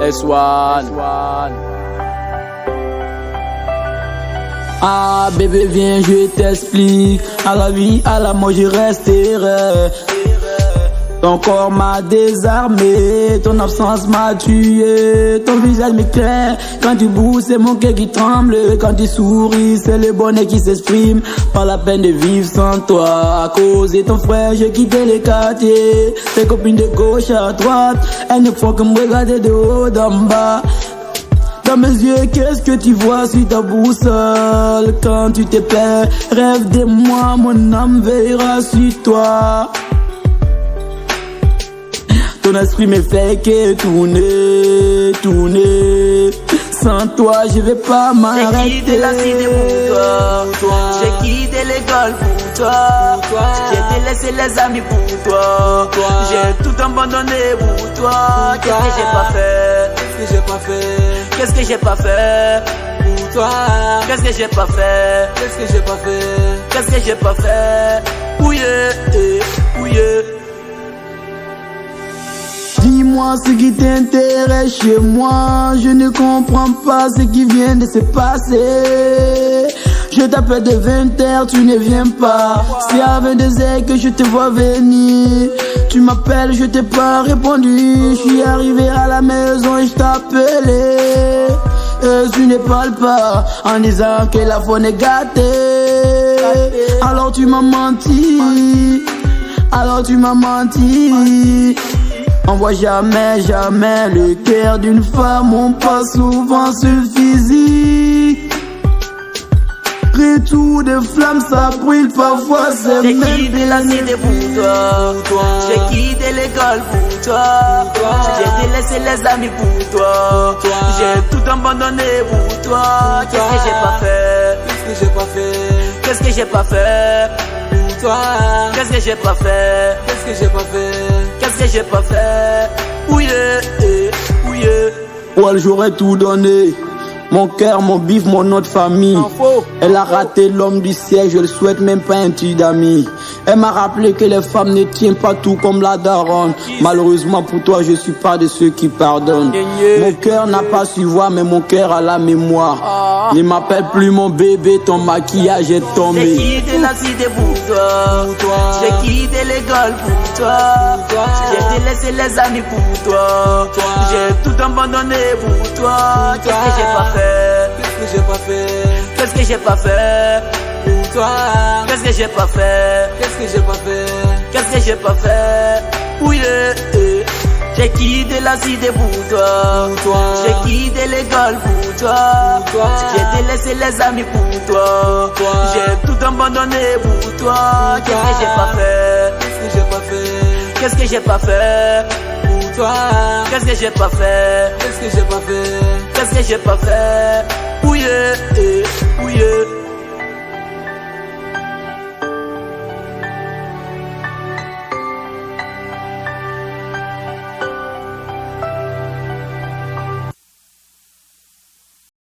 S1. Ah bébé viens je t'explique. À la vie, à la mort je resterai. Ton corps m'a désarmé, ton absence m'a tué. Ton visage m'éclaire, quand tu bouges c'est mon cœur qui tremble. Quand tu souris c'est le bonheur qui s'exprime. Pas la peine de vivre sans toi. À cause de ton frère j'ai quitté les quartiers. Tes copines de gauche à droite, elles ne font que me regarder de haut d'en bas. Dans mes yeux, qu'est-ce que tu vois sur ta boussole? Quand tu te perds, rêve de moi, mon âme veillera sur toi. Ton esprit me fait que tourner, tourner. Sans toi, je vais pas m'arrêter. J'ai quitté la cité pour toi. J'ai quitté l'école pour toi. J'ai délaissé les amis pour toi. J'ai tout abandonné pour toi. Qu'est-ce que j'ai pas fait? Qu'est-ce que j'ai pas fait? Qu'est-ce que j'ai pas fait pour toi? Qu'est-ce que j'ai pas fait? Qu'est-ce que j'ai pas fait? Qu'est-ce que j'ai pas fait? Ouye, ouye. Dis-moi ce qui t'intéresse chez moi. Je ne comprends pas ce qui vient de se passer. Je t'appelle de 20h, tu ne viens pas. C'est à 22h que je te vois venir. Tu m'appelles, je t'ai pas répondu. Je suis arrivé à la maison et je t'appelais. Tu ne parles pas en disant que la faune est gâtée. Alors tu m'as menti. Alors tu m'as menti. On voit jamais, jamais le cœur d'une femme, on passe souvent sur le physique. Retour de flammes, ça brûle parfois, c'est même. J'ai quitté la cité pour toi. J'ai quitté l'école pour toi. J'ai délaissé les amis pour toi. J'ai tout abandonné pour toi. Qu'est-ce que j'ai pas fait? Qu'est-ce que j'ai pas fait? Qu'est-ce que j'ai pas fait? Toi, qu'est-ce que j'ai pas fait? Qu'est-ce que j'ai pas fait? Qu'est-ce que j'ai pas fait? Ouye, ouye. Ouais, j'aurais tout donné. Mon cœur, mon bif, mon nom de famille. Elle a raté l'homme du siècle, je le souhaite même pas un petit d'amis. Elle m'a rappelé que les femmes ne tiennent pas tout comme la daronne. Malheureusement pour toi, je suis pas de ceux qui pardonnent. Mon cœur n'a pas su voir, mais mon cœur a la mémoire. Ne m'appelle plus mon bébé, ton maquillage est tombé. J'ai quitté la cité pour toi. J'ai quitté l'école pour toi. J'ai délaissé les amis pour toi. J'ai tout abandonné pour toi. Qu'est-ce que j'ai pas fait? Qu'est-ce que j'ai pas fait? Qu'est-ce que j'ai pas fait? Pour toi. Qu'est-ce que j'ai pas fait? Qu'est-ce que j'ai pas fait? Qu'est-ce que j'ai pas fait? Ouye, j'ai quitté la cité pour toi. J'ai quitté l'école pour toi. J'ai délaissé les amis pour toi. J'ai tout abandonné pour toi. Qu'est-ce que j'ai pas fait? Qu'est-ce que j'ai pas fait? Qu'est-ce que j'ai pas fait? Pour toi. Qu'est-ce que j'ai pas fait? Qu'est-ce que j'ai pas fait? Qu'est-ce que j'ai pas fait? Ouye, ouye.